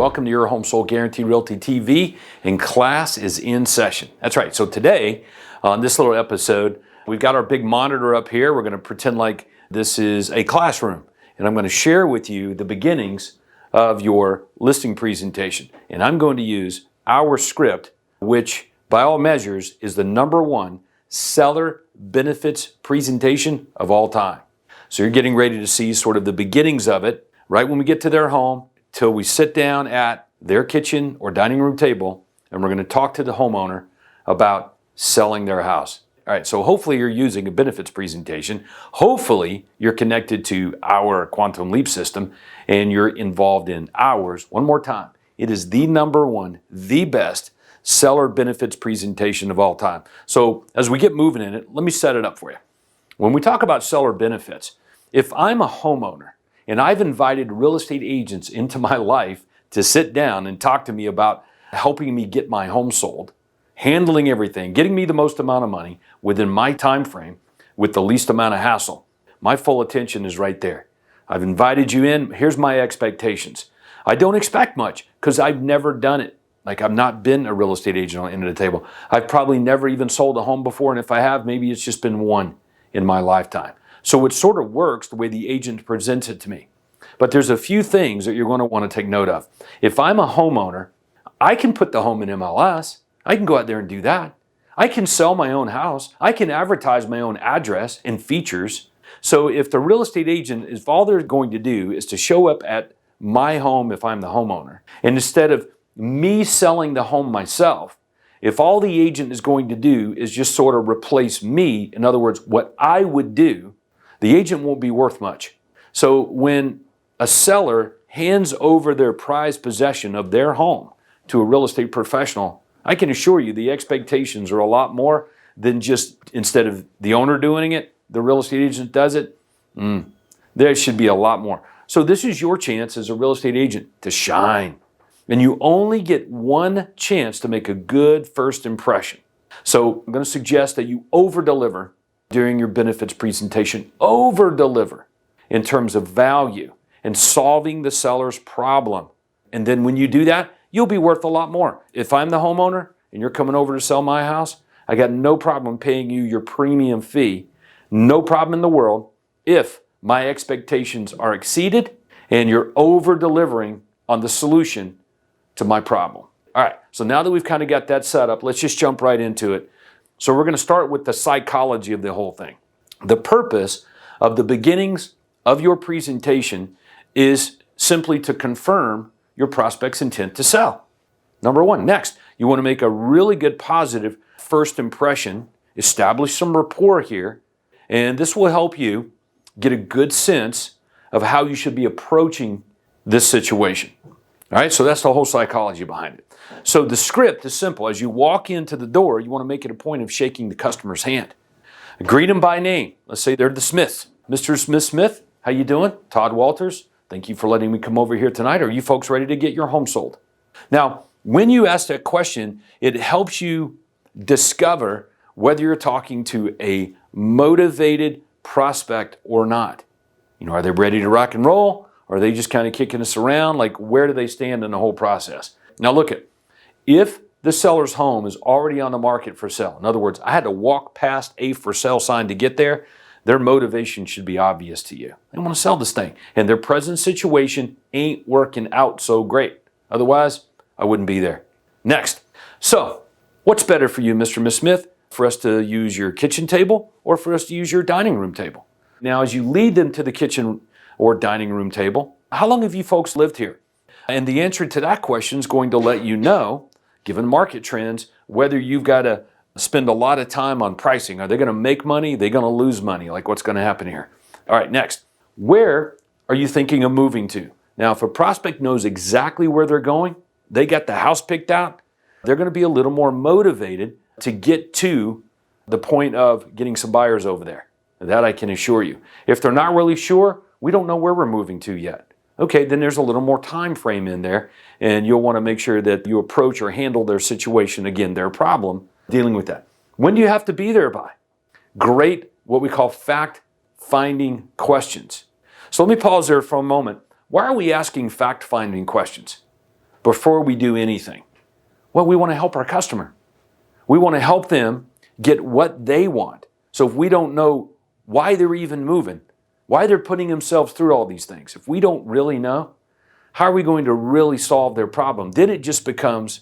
welcome to Your Home Sold Guaranteed Realty TV, and class is in session. That's right. So today, on this little episode, we've got our big monitor up here. We're going to pretend like this is a classroom, and I'm going to share with you the beginnings of your listing presentation. And I'm going to use our script, which by all measures is the #1 seller benefits presentation of all time. So you're getting ready to see sort of the beginnings of it right when we get to their home till we sit down at their kitchen or dining room table, and we're going to talk to the homeowner about selling their house. All right, so hopefully you're using a benefits presentation. Hopefully you're connected to our Quantum Leap system and you're involved in ours. One more time, it is the #1, the best seller benefits presentation of all time. So as we get moving in it, let me set it up for you. When we talk about seller benefits, if I'm a homeowner and I've invited real estate agents into my life to sit down and talk to me about helping me get my home sold, handling everything, getting me the most amount of money within my time frame with the least amount of hassle, my full attention is right there. I've invited you in. Here's my expectations. I don't expect much because I've never done it. Like, I've not been a real estate agent on the end of the table. I've probably never even sold a home before, and if I have, maybe it's just been one in my lifetime. So it sort of works the way the agent presents it to me. But there's a few things that you're going to want to take note of. If I'm a homeowner, I can put the home in MLS. I can go out there and do that. I can sell my own house. I can advertise my own address and features. So if the real estate agent, if all they're going to do is to show up at my home if I'm the homeowner, and instead of me selling the home myself, if all the agent is going to do is just sort of replace me, in other words, what I would do, the agent won't be worth much. So when a seller hands over their prized possession of their home to a real estate professional, I can assure you the expectations are a lot more than just instead of the owner doing it, the real estate agent does it. There should be a lot more. So this is your chance as a real estate agent to shine. And you only get one chance to make a good first impression. So I'm going to suggest that you over-deliver during your benefits presentation. Over-deliver in terms of value and solving the seller's problem. And then when you do that, you'll be worth a lot more. If I'm the homeowner and you're coming over to sell my house, I got no problem paying you your premium fee. No problem in the world if my expectations are exceeded and you're over-delivering on the solution to my problem. All right, so now that we've kind of got that set up, let's just jump right into it. So we're going to start with the psychology of the whole thing. The purpose of the beginnings of your presentation is simply to confirm your prospect's intent to sell. #1. Next, you want to make a really good positive first impression, establish some rapport here, and this will help you get a good sense of how you should be approaching this situation. All right, so that's the whole psychology behind it. So the script is simple. As you walk into the door, you want to make it a point of shaking the customer's hand. Greet them by name. Let's say they're the Smiths. Mr. Smith, how you doing? Todd Walters, thank you for letting me come over here tonight. Are you folks ready to get your home sold? Now, when you ask that question, it helps you discover whether you're talking to a motivated prospect or not. You know, are they ready to rock and roll? Or are they just kind of kicking us around? Like, where do they stand in the whole process? Now look at, if the seller's home is already on the market for sale, in other words, I had to walk past a for sale sign to get there, their motivation should be obvious to you. They want to sell this thing, and their present situation ain't working out so great. Otherwise, I wouldn't be there. Next, so what's better for you, Mr. and Miss Smith? For us to use your kitchen table or for us to use your dining room table? Now, as you lead them to the kitchen or dining room table, how long have you folks lived here? And the answer to that question is going to let you know, given market trends, whether you've got to spend a lot of time on pricing. Are they going to make money? Are they going to lose money? Like, what's going to happen here? All right, next. Where are you thinking of moving to? Now, if a prospect knows exactly where they're going, they got the house picked out, they're going to be a little more motivated to get to the point of getting some buyers over there. That I can assure you. If they're not really sure, we don't know where we're moving to yet. Okay, then there's a little more time frame in there, and you'll want to make sure that you approach or handle their situation, again, their problem, dealing with that. When do you have to be there by? Great, what we call fact-finding questions. So let me pause there for a moment. Why are we asking fact-finding questions? before we do anything? Well, we want to help our customer. We want to help them get what they want. So if we don't know why they're even moving, why they're putting themselves through all these things, if we don't really know, how are we going to really solve their problem? Then it just becomes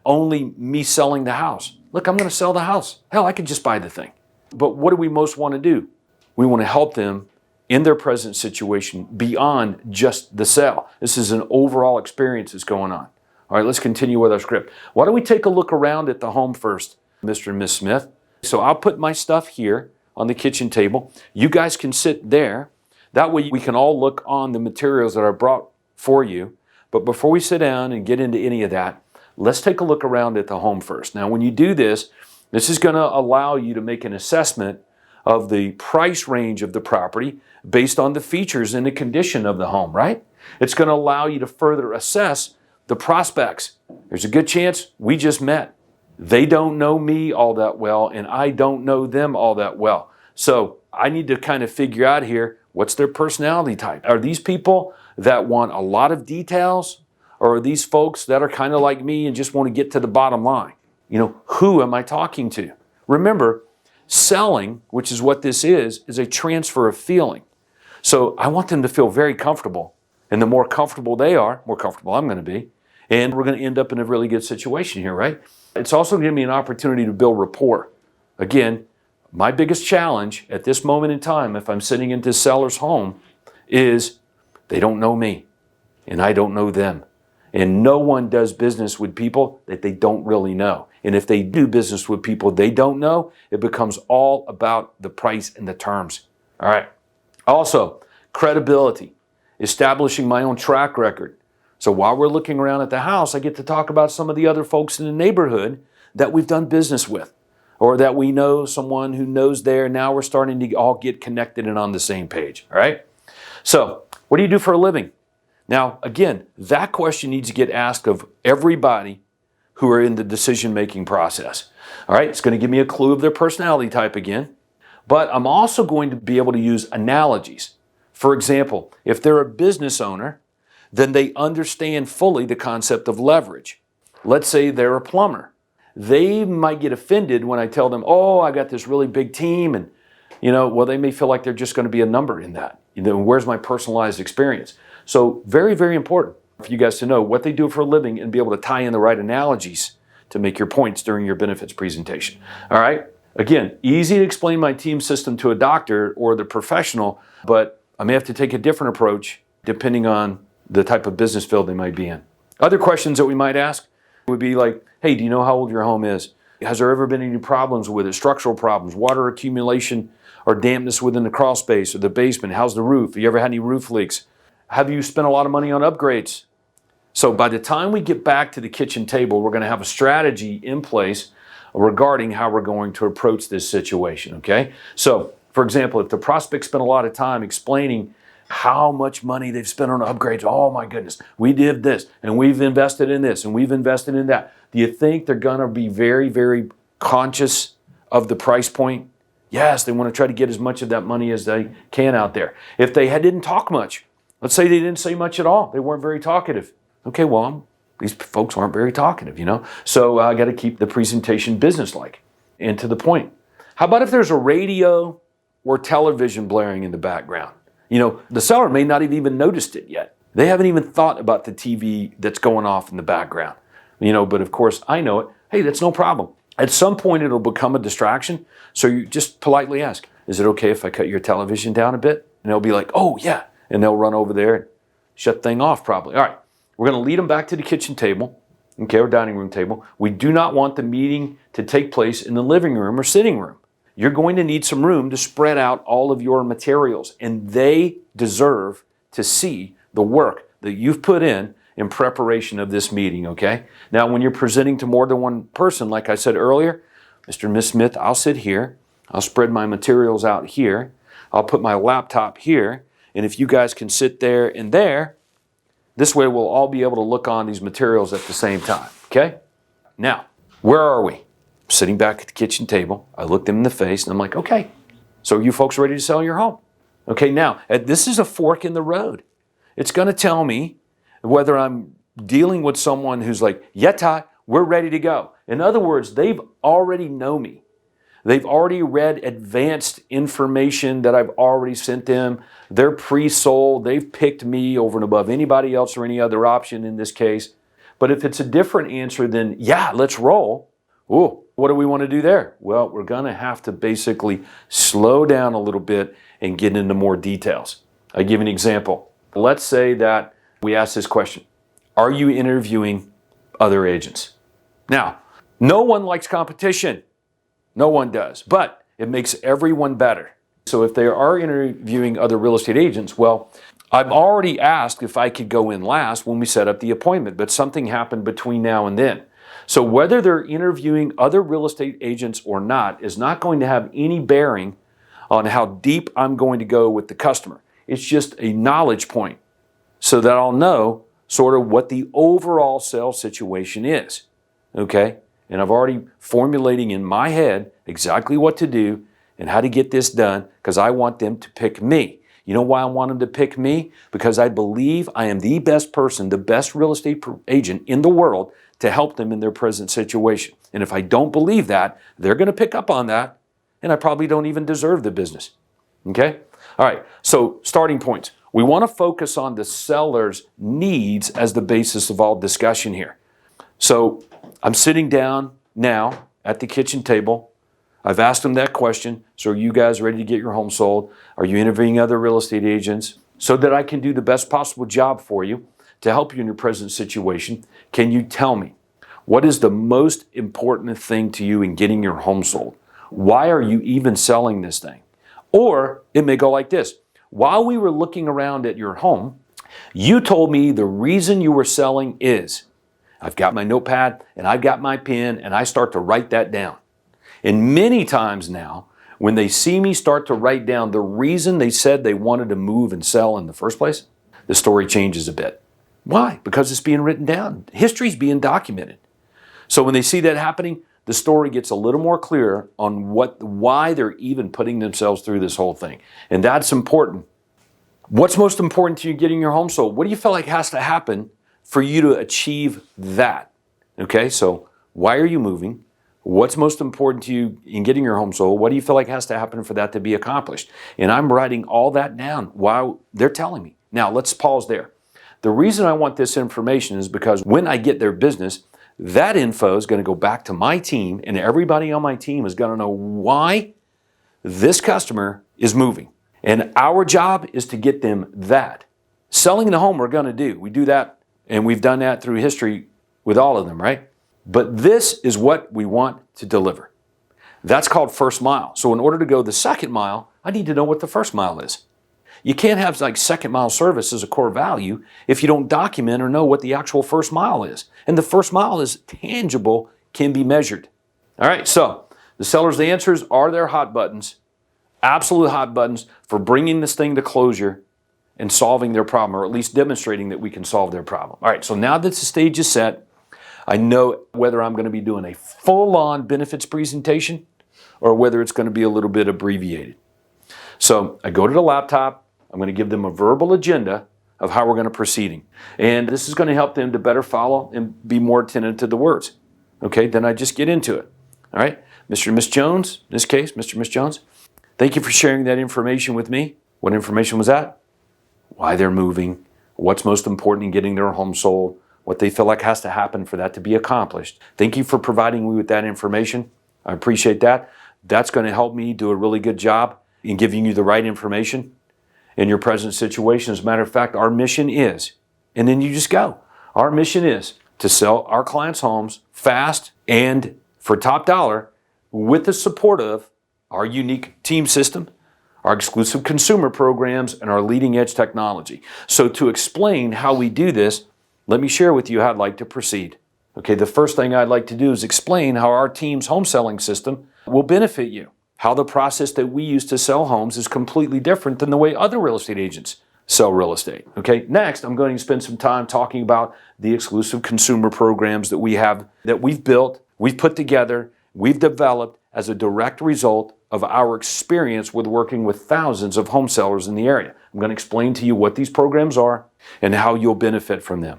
only me selling the house. Look, I'm going to sell the house. Hell, I could just buy the thing. But what do we most want to do? We want to help them in their present situation beyond just the sale. This is an overall experience that's going on. All right, let's continue with our script. Why don't we take a look around at the home first, Mr. and Miss Smith? So I'll put my stuff here on the kitchen table. You guys can sit there. That way we can all look on the materials that I brought for you. But before we sit down and get into any of that, let's take a look around at the home first. Now, when you do this, this is going to allow you to make an assessment of the price range of the property based on the features and the condition of the home, right? It's going to allow you to further assess the prospects. There's a good chance we just met. They don't know me all that well, and I don't know them all that well. So I need to kind of figure out here, what's their personality type? Are these people that want a lot of details, or are these folks that are kind of like me and just want to get to the bottom line? You know, who am I talking to? Remember, selling, which is what this is a transfer of feeling. So I want them to feel very comfortable. And the more comfortable they are, more comfortable I'm going to be. And we're going to end up in a really good situation here, right? It's also going to give me an opportunity to build rapport. Again, my biggest challenge at this moment in time, if I'm sitting in this seller's home, is they don't know me and I don't know them. And no one does business with people that they don't really know. And if they do business with people they don't know, it becomes all about the price and the terms. All right. Also, credibility, establishing my own track record. So while we're looking around at the house, I get to talk about some of the other folks in the neighborhood that we've done business with, or that we know someone who knows there. Now we're starting to all get connected and on the same page. All right. So what do you do for a living? Now, again, that question needs to get asked of everybody who are in the decision-making process. All right, it's going to give me a clue of their personality type again, but I'm also going to be able to use analogies. For example, if they're a business owner, then they understand fully the concept of leverage. Let's say they're a plumber. They might get offended when I tell them, oh, I got this really big team, and well, they may feel like they're just going to be a number in that. Where's my personalized experience? So very, very important for you guys to know what they do for a living and be able to tie in the right analogies to make your points during your benefits presentation. All right? Again, easy to explain my team system to a doctor or the professional, but I may have to take a different approach depending on the type of business field they might be in. Other questions that we might ask would be like, hey, do you know how old your home is? Has there ever been any problems with it? Structural problems, water accumulation or dampness within the crawl space or the basement? How's the roof? Have you ever had any roof leaks? Have you spent a lot of money on upgrades? So by the time we get back to the kitchen table, we're going to have a strategy in place regarding how we're going to approach this situation, okay? So, for example, if the prospect spent a lot of time explaining how much money they've spent on upgrades, oh my goodness, we did this, and we've invested in this, and we've invested in that. Do you think they're going to be very, very conscious of the price point? Yes, they want to try to get as much of that money as they can out there. If they didn't talk much, let's say they didn't say much at all. They weren't very talkative. Okay, well, these folks aren't very talkative, So I got to keep the presentation businesslike and to the point. How about if there's a radio or television blaring in the background? The seller may not have even noticed it yet. They haven't even thought about the TV that's going off in the background. But of course I know it. Hey, that's no problem. At some point it'll become a distraction. So you just politely ask, is it okay if I cut your television down a bit? And they'll be like, oh yeah. And they'll run over there and shut the thing off probably. All right, we're going to lead them back to the kitchen table, okay, or dining room table. We do not want the meeting to take place in the living room or sitting room. You're going to need some room to spread out all of your materials, and they deserve to see the work that you've put in preparation of this meeting, okay? Now, when you're presenting to more than one person, like I said earlier, Mr. and Miss Smith, I'll sit here. I'll spread my materials out here. I'll put my laptop here. And if you guys can sit there and there, this way we'll all be able to look on these materials at the same time, okay? Now, where are we? Sitting back at the kitchen table. I look them in the face and I'm like, okay, so are you folks ready to sell your home? Okay, now, this is a fork in the road. It's going to tell me whether I'm dealing with someone who's like, yeah, Ty, we're ready to go. In other words, they've already know me. They've already read advanced information that I've already sent them. They're pre-sold. They've picked me over and above anybody else or any other option in this case. But if it's a different answer than, yeah, let's roll. Ooh, what do we want to do there? Well, we're going to have to basically slow down a little bit and get into more details. I'll give you an example. Let's say that we ask this question: are you interviewing other agents? Now, no one likes competition. No one does, but it makes everyone better. So if they are interviewing other real estate agents, well, I've already asked if I could go in last when we set up the appointment, but something happened between now and then. So whether they're interviewing other real estate agents or not is not going to have any bearing on how deep I'm going to go with the customer. It's just a knowledge point so that I'll know sort of what the overall sales situation is, okay? And I've already formulating in my head exactly what to do and how to get this done because I want them to pick me. You know why I want them to pick me? Because I believe I am the best person, the best real estate agent in the world to help them in their present situation. And if I don't believe that, they're going to pick up on that, and I probably don't even deserve the business. Okay? All right, so starting points. We want to focus on the seller's needs as the basis of all discussion here. So I'm sitting down now at the kitchen table. I've asked them that question. So are you guys ready to get your home sold? Are you interviewing other real estate agents? So that I can do the best possible job for you to help you in your present situation, can you tell me what is the most important thing to you in getting your home sold? Why are you even selling this thing? Or it may go like this. While we were looking around at your home, you told me the reason you were selling is, I've got my notepad and I've got my pen and I start to write that down. And many times now, when they see me start to write down the reason they said they wanted to move and sell in the first place, the story changes a bit. Why? Because it's being written down. History's being documented. So when they see that happening, the story gets a little more clear on why they're even putting themselves through this whole thing. And that's important. What's most important to you getting your home sold? What do you feel like has to happen for you to achieve that? Okay, so why are you moving? What's most important to you in getting your home sold? What do you feel like has to happen for that to be accomplished? And I'm writing all that down while they're telling me. Now, let's pause there. The reason I want this information is because when I get their business, that info is going to go back to my team, and everybody on my team is going to know why this customer is moving. And our job is to get them that. Selling the home we're going to do. We do that, and we've done that through history with all of them, right? But this is what we want to deliver. That's called first mile. So in order to go the second mile, I need to know what the first mile is. You can't have like second mile service as a core value if you don't document or know what the actual first mile is. And the first mile is tangible, can be measured. All right, so the seller's answers are their hot buttons, absolute hot buttons for bringing this thing to closure and solving their problem, or at least demonstrating that we can solve their problem. All right, so now that the stage is set, I know whether I'm going to be doing a full-on benefits presentation or whether it's going to be a little bit abbreviated. So I go to the laptop. I'm going to give them a verbal agenda of how we're going to proceeding. And this is going to help them to better follow and be more attentive to the words. Okay, then I just get into it. All right, Mr. and Miss Jones, in this case, Mr. and Miss Jones, thank you for sharing that information with me. What information was that? Why they're moving, what's most important in getting their home sold, what they feel like has to happen for that to be accomplished. Thank you for providing me with that information. I appreciate that. That's going to help me do a really good job in giving you the right information in your present situation. As a matter of fact, our mission is, and then you just go. Our mission is to sell our clients' homes fast and for top dollar with the support of our unique team system, our exclusive consumer programs, and our leading edge technology. So to explain how we do this, let me share with you how I'd like to proceed. Okay, the first thing I'd like to do is explain how our team's home selling system will benefit you. How the process that we use to sell homes is completely different than the way other real estate agents sell real estate. Okay, next I'm going to spend some time talking about the exclusive consumer programs that we have, that we've built, we've put together, we've developed as a direct result of our experience with working with thousands of home sellers in the area. I'm going to explain to you what these programs are and how you'll benefit from them.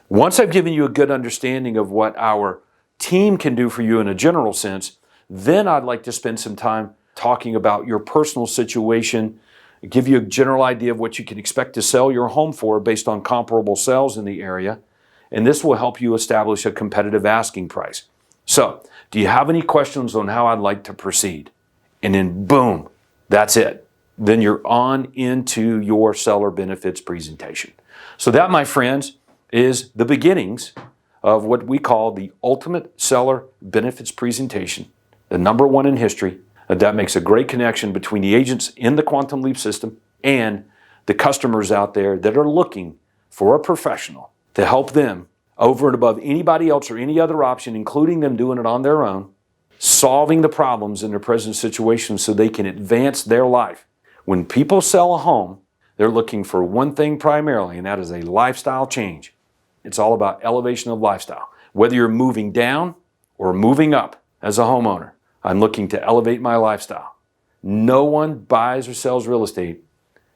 Once I've given you a good understanding of what our team can do for you in a general sense, then I'd like to spend some time talking about your personal situation, give you a general idea of what you can expect to sell your home for based on comparable sales in the area, and this will help you establish a competitive asking price. So, do you have any questions on how I'd like to proceed? And then boom, that's it. Then you're on into your seller benefits presentation. So that, my friends, is the beginnings of what we call the ultimate seller benefits presentation, the number one in history. That makes a great connection between the agents in the Quantum Leap system and the customers out there that are looking for a professional to help them over and above anybody else or any other option, including them doing it on their own, solving the problems in their present situation so they can advance their life. When people sell a home, they're looking for one thing primarily, and that is a lifestyle change. It's all about elevation of lifestyle. Whether you're moving down or moving up as a homeowner, I'm looking to elevate my lifestyle. No one buys or sells real estate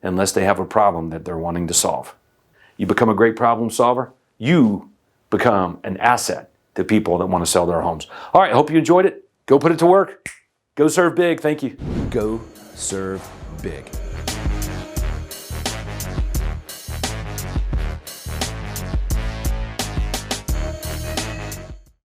unless they have a problem that they're wanting to solve. You become a great problem solver, you become an asset to people that want to sell their homes. All right, hope you enjoyed it. Go put it to work. Go serve big. Thank you. Go serve big.